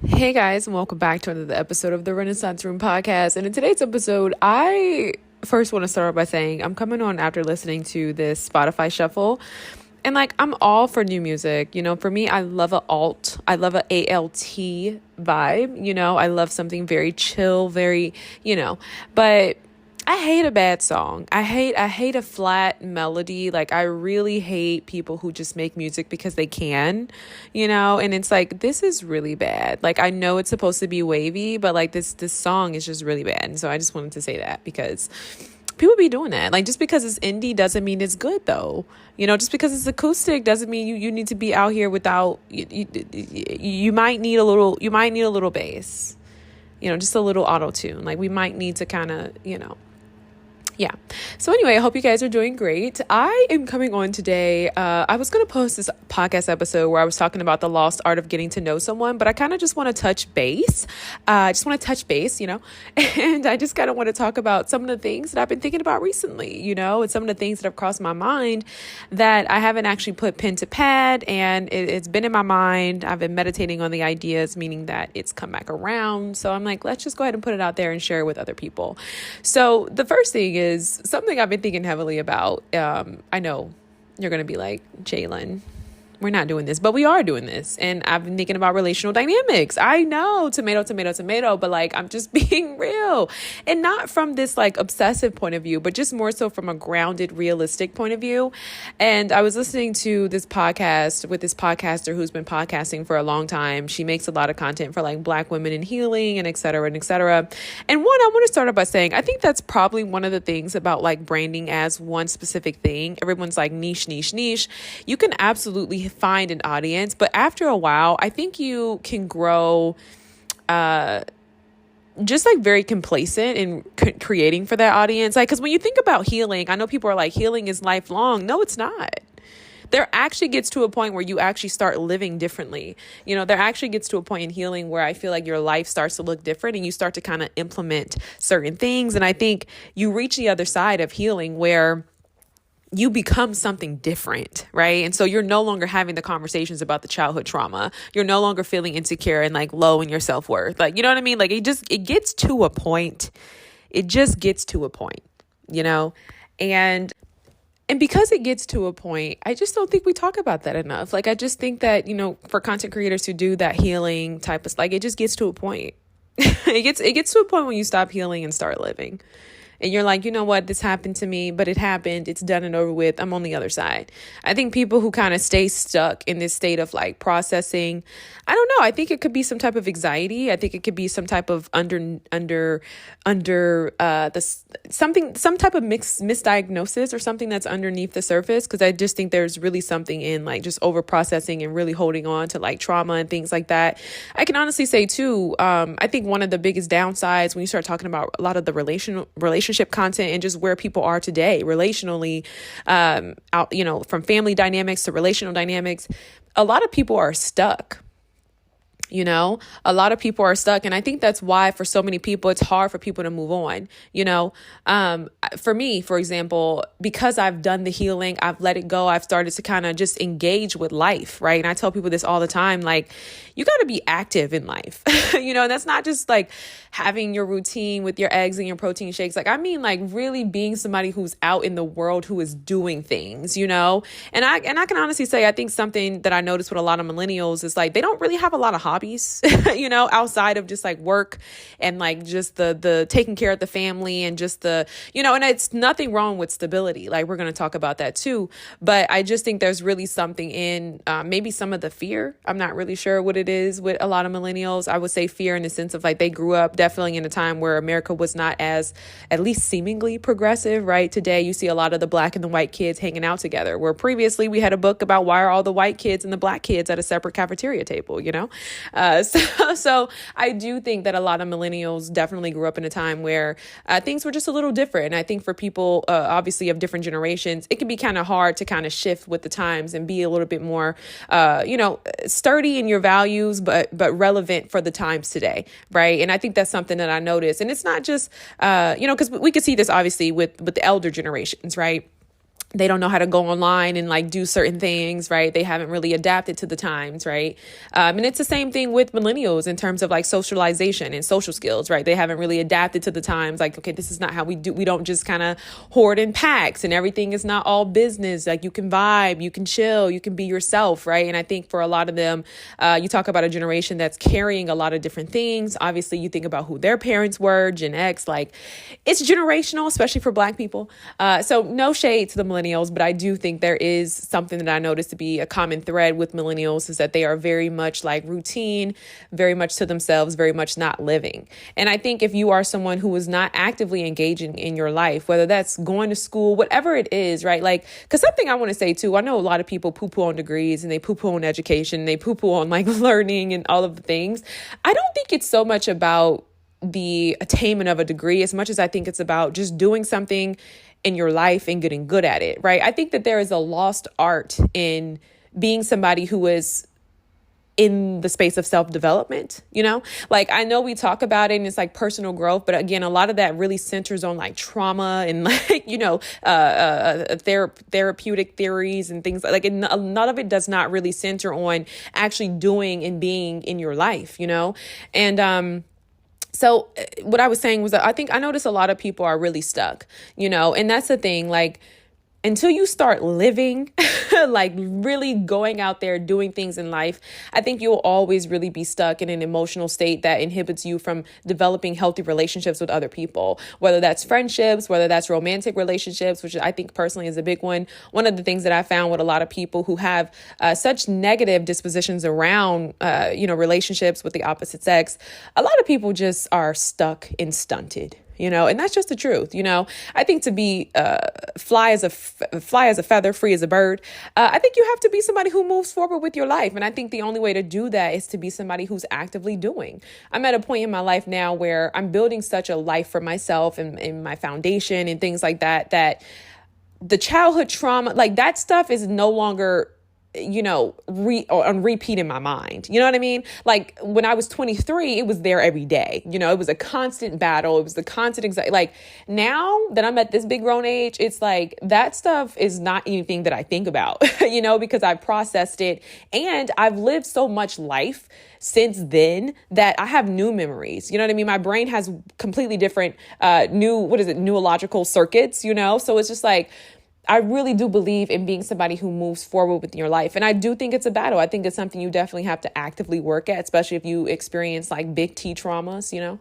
Hey guys, and welcome back to another episode of the Renaissance Room podcast. And in today's episode, I first want to start by saying I'm coming on after listening to this Spotify shuffle. And I'm all for new music. For me, I love I love a ALT vibe. I love something very chill, but I hate a bad song. I hate a flat melody. I really hate people who just make music because they can, and it's this is really bad. I know it's supposed to be wavy, but this song is just really bad. And so I just wanted to say that because people be doing that. Just because it's indie doesn't mean it's good though. Just because it's acoustic doesn't mean you need to be out here without you might need a little bass. Just a little auto tune. We might need to kind of, yeah. So anyway, I hope you guys are doing great. I am coming on today. I was going to post this podcast episode where I was talking about the lost art of getting to know someone, but I kind of just want to touch base. And I just kind of want to talk about some of the things that I've been thinking about recently, and some of the things that have crossed my mind that I haven't actually put pen to pad, and it's been in my mind. I've been meditating on the ideas, meaning that it's come back around. So I'm let's just go ahead and put it out there and share it with other people. So the first thing is something I've been thinking heavily about. I know you're going to be like, Jalen, we're not doing this, but we are doing this. And I've been thinking about relational dynamics. I know, tomato, but I'm just being real, and not from this obsessive point of view, but just more so from a grounded, realistic point of view. And I was listening to this podcast with this podcaster who's been podcasting for a long time. She makes a lot of content for Black women in healing and et cetera, and et cetera. And one, I want to start off by saying, I think that's probably one of the things about branding as one specific thing. Everyone's niche. You can absolutely find an audience, but after a while I think you can grow just very complacent in creating for that audience. Because when you think about healing, I know people are healing is lifelong. No, it's not. There actually gets to a point where you actually start living differently. There actually gets to a point in healing where I feel your life starts to look different and you start to kind of implement certain things. And I think you reach the other side of healing where you become something different, right? And so you're no longer having the conversations about the childhood trauma. You're no longer feeling insecure and low in your self-worth. You know what I mean? It gets to a point. It just gets to a point, and because it gets to a point, I just don't think we talk about that enough. I just think that, for content creators who do that healing type of, it just gets to a point. It gets to a point when you stop healing and start living. And you're you know what, this happened to me, but it happened. It's done and over with. I'm on the other side. I think people who kind of stay stuck in this state of processing, I don't know. I think it could be some type of anxiety. I think it could be some type of some type of misdiagnosis or something that's underneath the surface. Because I just think there's really something in just over processing and really holding on to trauma and things like that. I can honestly say too, I think one of the biggest downsides when you start talking about a lot of the relationship content and just where people are today relationally, from family dynamics to relational dynamics, a lot of people are stuck. A lot of people are stuck. And I think that's why for so many people, it's hard for people to move on. For me, for example, because I've done the healing, I've let it go. I've started to kind of just engage with life. Right. And I tell people this all the time, you got to be active in life, and that's not just having your routine with your eggs and your protein shakes. I mean, really being somebody who's out in the world, who is doing things, and I can honestly say, I think something that I noticed with a lot of millennials is they don't really have a lot of hobbies, outside of just work and just the taking care of the family and just and it's nothing wrong with stability. We're going to talk about that too. But I just think there's really something in maybe some of the fear. I'm not really sure what it is with a lot of millennials. I would say fear in the sense of they grew up definitely in a time where America was not as, at least seemingly, progressive, right? Today, you see a lot of the Black and the white kids hanging out together, where previously we had a book about why are all the white kids and the Black kids at a separate cafeteria table, So I do think that a lot of millennials definitely grew up in a time where things were just a little different. And I think for people, obviously of different generations, it can be kind of hard to kind of shift with the times and be a little bit more, sturdy in your values, but relevant for the times today, right? And I think that's something that I noticed. And it's not just, because we could see this obviously with the elder generations, right? they don't know how to go online and like do certain things, right? They haven't really adapted to the times, right? And it's the same thing with millennials in terms of like socialization and social skills, right? They haven't really adapted to the times. Like, okay, this is not how we do. We don't just kind of hoard in packs, and everything is not all business. Like, you can vibe, you can chill, you can be yourself, right? And I think for a lot of them, you talk about a generation that's carrying a lot of different things. Obviously, you think about who their parents were, Gen X, like it's generational, especially for Black people. So no shade to the millennials, but I do think there is something that I noticed to be a common thread with millennials is that they are very much like routine, very much to themselves, very much not living. And I think if you are someone who is not actively engaging in your life, whether that's going to school, whatever it is, right? Like, because something I want to say too, I know a lot of people poo-poo on degrees and they poo-poo on education, and they poo-poo on like learning and all of the things. I don't think it's so much about the attainment of a degree as much as I think it's about just doing something in your life and getting good at it, right? I think that there is a lost art in being somebody who is in the space of self-development, you know? Like, I know we talk about it and it's like personal growth, but again, a lot of that really centers on like trauma and like, you know, therapeutic theories and things like, and none of it does not really center on actually doing and being in your life, you know? And, so what I was saying was that I notice a lot of people are really stuck, you know, and that's the thing, like, until you start living, like really going out there, doing things in life, I think you'll always really be stuck in an emotional state that inhibits you from developing healthy relationships with other people, whether that's friendships, whether that's romantic relationships, which I think personally is a big one. One of the things that I found with a lot of people who have such negative dispositions around, relationships with the opposite sex, a lot of people just are stuck and stunted. You know, and that's just the truth. You know, I think to be fly as a feather, free as a bird, I think you have to be somebody who moves forward with your life. And I think the only way to do that is to be somebody who's actively doing. I'm at a point in my life now where I'm building such a life for myself and my foundation and things like that, that the childhood trauma, like that stuff is no longer on repeat in my mind. You know what I mean? Like when I was 23, it was there every day. You know, it was a constant battle. It was the constant anxiety. Like now that I'm at this big grown age, it's like that stuff is not anything that I think about, you know, because I've processed it and I've lived so much life since then that I have new memories. You know what I mean? My brain has completely different, neurological circuits, you know? So it's just like, I really do believe in being somebody who moves forward with your life. And I do think it's a battle. I think it's something you definitely have to actively work at, especially if you experience like big T traumas, you know?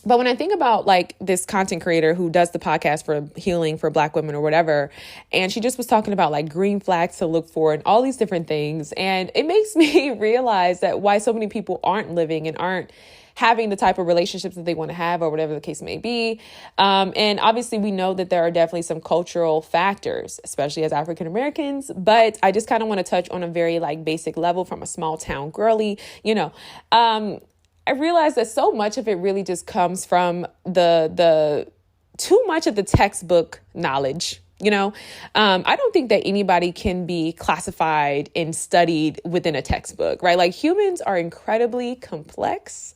But when I think about like this content creator who does the podcast for healing for Black women or whatever, and she just was talking about like green flags to look for and all these different things. And it makes me realize that why so many people aren't living and aren't having the type of relationships that they want to have or whatever the case may be. And obviously we know that there are definitely some cultural factors, especially as African Americans, but I just kind of want to touch on a very like basic level from a small town girly, you know. I realized that so much of it really just comes from the too much of the textbook knowledge. You know, I don't think that anybody can be classified and studied within a textbook, right? Like humans are incredibly complex.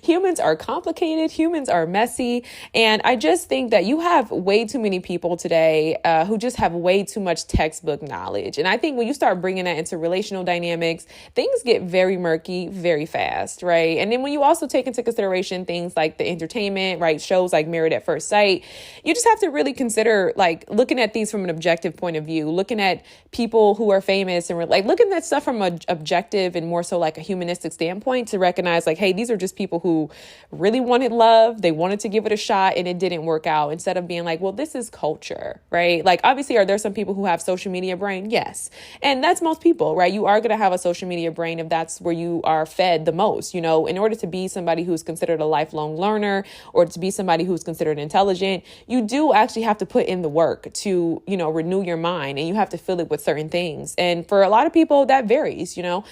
Humans are complicated. Humans are messy. And I just think that you have way too many people today who just have way too much textbook knowledge. And I think when you start bringing that into relational dynamics, things get very murky very fast, right? And then when you also take into consideration things like the entertainment, right? Shows like Married at First Sight, you just have to really consider like looking at these from an objective point of view, looking at people who are famous and like looking at stuff from an objective and more so like a humanistic standpoint to recognize like, hey, these are just people who really wanted love. They wanted to give it a shot and it didn't work out, instead of being like, well, this is culture, right? Like obviously, are there some people who have social media brain? Yes. And that's most people, right? You are going to have a social media brain if that's where you are fed the most, you know, in order to be somebody who's considered a lifelong learner or to be somebody who's considered intelligent, you do actually have to put in the work to, you know, renew your mind, and you have to fill it with certain things. And for a lot of people that varies, you know,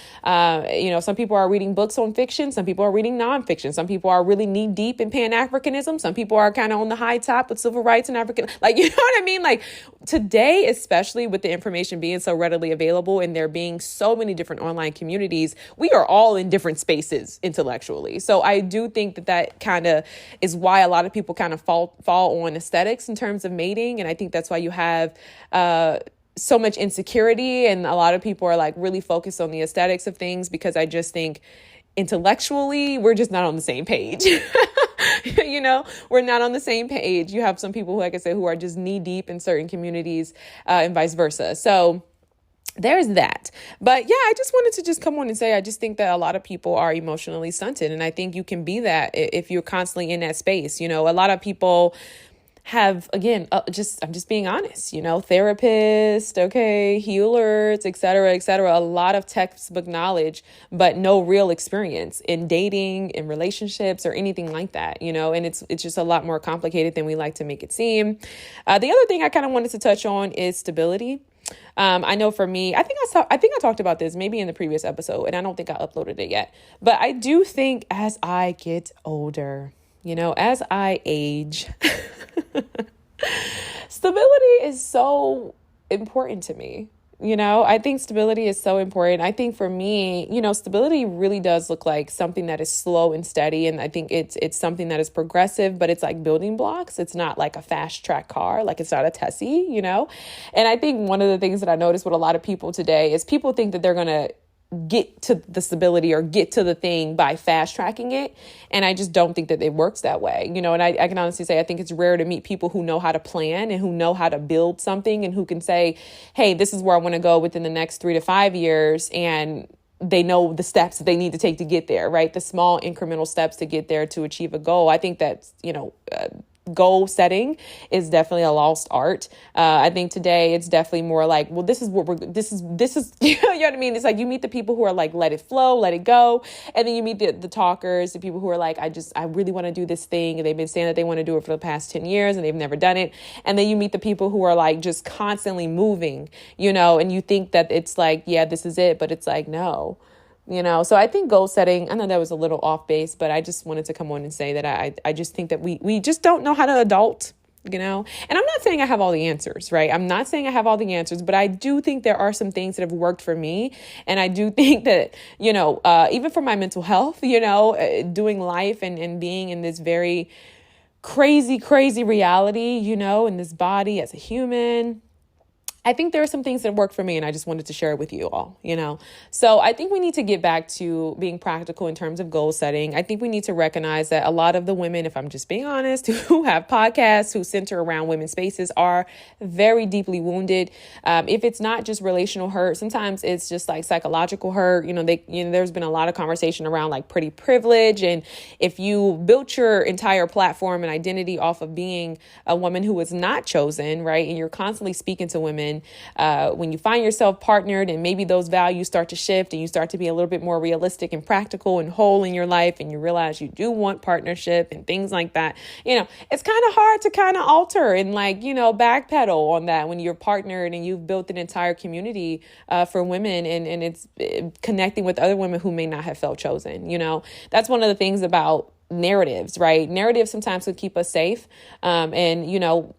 some people are reading books on fiction. Some people are reading nonfiction. Some people are really knee deep in Pan-Africanism. Some people are kind of on the high top with civil rights and African, like, you know what I mean? Like today, especially with the information being so readily available and there being so many different online communities, we are all in different spaces intellectually. So I do think that kind of is why a lot of people kind of fall on aesthetics in terms of mating. And I think that's why you have so much insecurity, and a lot of people are like really focused on the aesthetics of things, because I just think intellectually we're just not on the same page. We're not on the same page. You have some people who, like I said, who are just knee deep in certain communities, and vice versa. So there's that. But yeah, I just wanted to just come on and say, I just think that a lot of people are emotionally stunted. And I think you can be that if you're constantly in that space. A lot of people have, again, I'm just being honest, therapists, okay, healers, et cetera, a lot of textbook knowledge, but no real experience in dating, in relationships, or anything like that, and it's just a lot more complicated than we like to make it seem. The other thing I kind of wanted to touch on is stability. I know for me, I think I talked about this maybe in the previous episode, and I don't think I uploaded it yet, but I do think as I get older, as I age, stability is so important to me. I think stability is so important. I think for me, stability really does look like something that is slow and steady. And I think it's something that is progressive, but it's like building blocks. It's not like a fast track car, like it's not a Tessie, And I think one of the things that I noticed with a lot of people today is people think that they're going to get to the stability or get to the thing by fast tracking it. And I just don't think that it works that way, and I can honestly say, I think it's rare to meet people who know how to plan and who know how to build something and who can say, hey, this is where I want to go within the next 3 to 5 years. And they know the steps that they need to take to get there, right? The small incremental steps to get there to achieve a goal. I think that's, goal setting is definitely a lost art. I think today it's definitely more like, well, this is, you know what I mean? It's like you meet the people who are like, let it flow, let it go. And then you meet the talkers, the people who are like, I really want to do this thing. And they've been saying that they want to do it for the past 10 years and they've never done it. And then you meet the people who are like just constantly moving, and you think that it's like, yeah, this is it. But it's like, no. So I think goal setting, I know that was a little off base, but I just wanted to come on and say that I just think that we just don't know how to adult, and I'm not saying I have all the answers, right? I'm not saying I have all the answers, but I do think there are some things that have worked for me. And I do think that, even for my mental health, doing life and being in this very crazy reality, in this body as a human, I think there are some things that work for me, and I just wanted to share it with you all, So I think we need to get back to being practical in terms of goal setting. I think we need to recognize that a lot of the women, if I'm just being honest, who have podcasts, who center around women's spaces, are very deeply wounded. If it's not just relational hurt, sometimes it's just like psychological hurt. There's been a lot of conversation around like pretty privilege. And if you built your entire platform and identity off of being a woman who was not chosen, right, and you're constantly speaking to women, when you find yourself partnered and maybe those values start to shift and you start to be a little bit more realistic and practical and whole in your life, and you realize you do want partnership and things like that, it's kind of hard to kind of alter and backpedal on that when you're partnered and you've built an entire community for women and it's connecting with other women who may not have felt chosen. That's one of the things about narratives, right? Narratives sometimes can keep us safe. And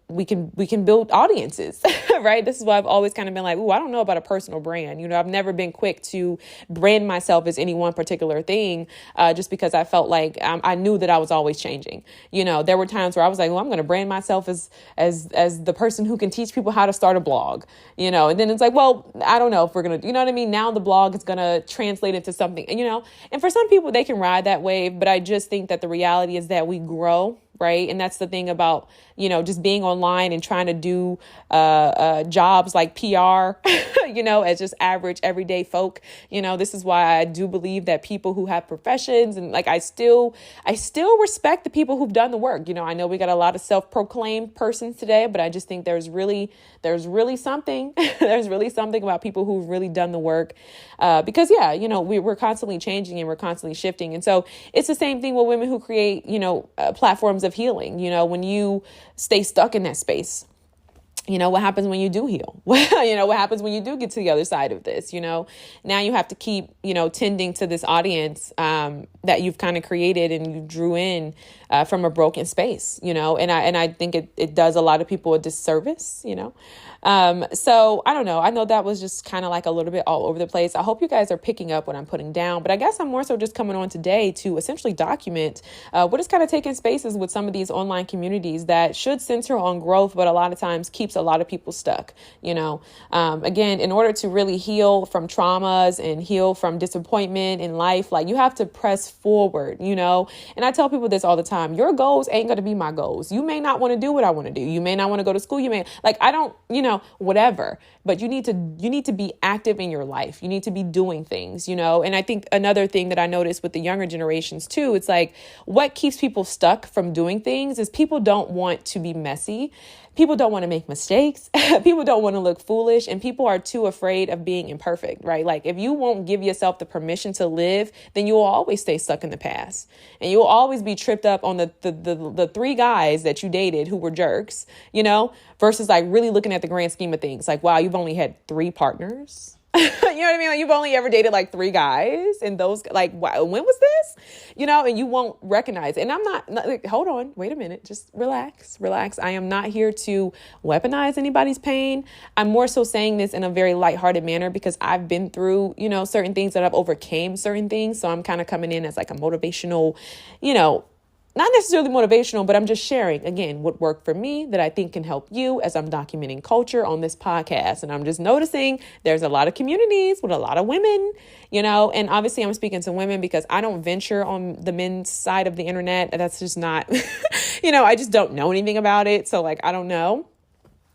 we can build audiences, right? This is why I've always kind of been like, I don't know about a personal brand. I've never been quick to brand myself as any one particular thing, just because I felt like I knew that I was always changing. There were times where I was like, I'm going to brand myself as the person who can teach people how to start a blog, and then it's like, well, I don't know if we're going to, you know what I mean? Now the blog is going to translate into something, and for some people they can ride that wave, but I just think that the reality is that we grow, right? And that's the thing about, just being online and trying to do jobs like PR, as just average everyday folk. This is why I do believe that people who have professions and I still respect the people who've done the work. I know we got a lot of self-proclaimed persons today, but I just think there's really something, there's really something about people who've really done the work, because we're constantly changing and we're constantly shifting. And so it's the same thing with women who create, platforms of healing. When you stay stuck in that space, what happens when you do heal? What happens when you do get to the other side of this? Now you have to keep, tending to this audience that you've kind of created and you drew in from a broken space, and I think it does a lot of people a disservice, So I don't know. I know that was just kind of like a little bit all over the place. I hope you guys are picking up what I'm putting down, but I guess I'm more so just coming on today to essentially document what is kind of taking spaces with some of these online communities that should center on growth, but a lot of times keeps a lot of people stuck. Again, in order to really heal from traumas and heal from disappointment in life, like you have to press forward, and I tell people this all the time. Your goals ain't going to be my goals. You may not want to do what I want to do. You may not want to go to school. I don't, whatever, but you need to be active in your life. You need to be doing things, and I think another thing that I noticed with the younger generations too, it's like what keeps people stuck from doing things is people don't want to be messy. People don't want to make mistakes. People don't want to look foolish, and people are too afraid of being imperfect, right? Like if you won't give yourself the permission to live, then you will always stay stuck in the past, and you will always be tripped up on the three guys that you dated who were jerks, versus like really looking at the grand scheme of things. Like, wow, you've only had 3 partners. You know what I mean? Like you've only ever dated like 3 guys, and those like, wow, when was this? And you won't recognize it. And I'm not like, hold on, wait a minute, just relax. I am not here to weaponize anybody's pain. I'm more so saying this in a very lighthearted manner because I've been through, certain things that I've overcame certain things. So I'm kind of coming in as like a motivational, not necessarily motivational, but I'm just sharing, again, what worked for me that I think can help you as I'm documenting culture on this podcast. And I'm just noticing there's a lot of communities with a lot of women, and obviously I'm speaking to women because I don't venture on the men's side of the internet. That's just not, I just don't know anything about it. So like, I don't know.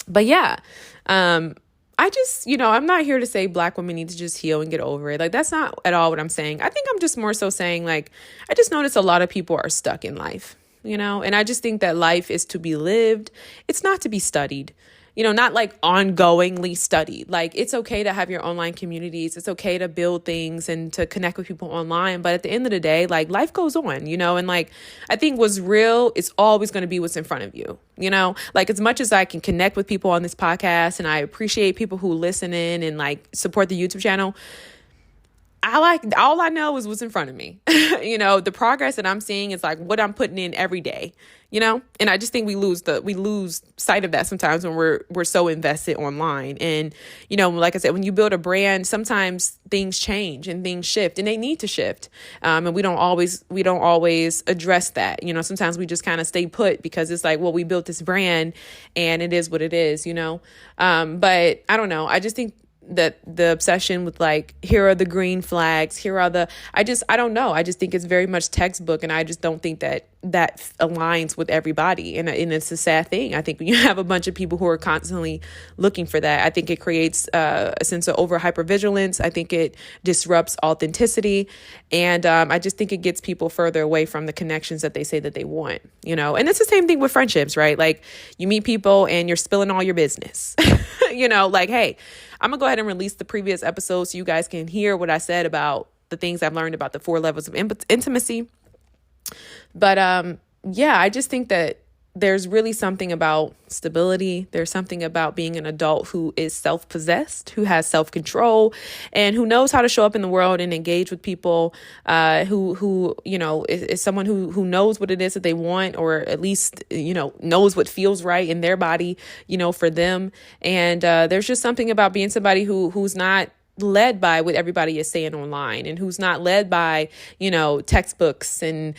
But yeah, I just, I'm not here to say Black women need to just heal and get over it. Like, that's not at all what I'm saying. I think I'm just more so saying, like, I just notice a lot of people are stuck in life, and I just think that life is to be lived. It's not to be studied, not like ongoingly studied. Like, it's okay to have your online communities. It's okay to build things and to connect with people online. But at the end of the day, like, life goes on, and like, I think what's real is always going to be what's in front of you. Like as much as I can connect with people on this podcast and I appreciate people who listen in and like support the YouTube channel, all I know is what's in front of me. The progress that I'm seeing is like what I'm putting in every day, and I just think we lose sight of that sometimes when we're so invested online. And, like I said, when you build a brand, sometimes things change and things shift and they need to shift. And we don't always address that. Sometimes we just kind of stay put because it's like, well, we built this brand and it is what it is, but I don't know. I just think that the obsession with like, here are the green flags, I don't know. I just think it's very much textbook. And I just don't think that aligns with everybody. And it's a sad thing. I think when you have a bunch of people who are constantly looking for that, I think it creates a sense of over hypervigilance. I think it disrupts authenticity. And I just think it gets people further away from the connections that they say that they want, and it's the same thing with friendships, right? Like you meet people and you're spilling all your business, like, hey, I'm gonna go ahead and release the previous episode so you guys can hear what I said about the things I've learned about the 4 levels of intimacy. But yeah, I just think that there's really something about stability. There's something about being an adult who is self-possessed, who has self-control, and who knows how to show up in the world and engage with people, who is someone who knows what it is that they want, or at least, knows what feels right in their body, for them. And there's just something about being somebody who's not led by what everybody is saying online, and who's not led by, textbooks and,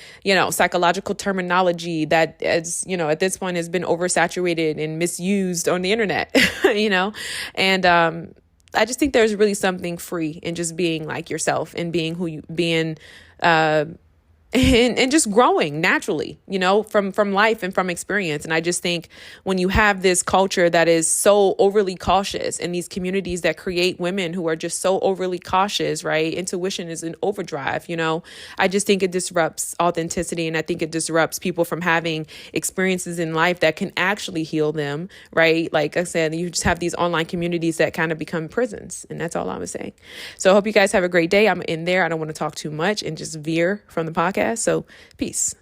psychological terminology that, as at this point has been oversaturated and misused on the internet, and I just think there's really something free in just being like yourself and being and just growing naturally, from life and from experience. And I just think when you have this culture that is so overly cautious, and these communities that create women who are just so overly cautious, right? Intuition is an overdrive, I just think it disrupts authenticity. And I think it disrupts people from having experiences in life that can actually heal them, right? Like I said, you just have these online communities that kind of become prisons. And that's all I was saying. So I hope you guys have a great day. I'm in there. I don't want to talk too much and just veer from the podcast. So peace.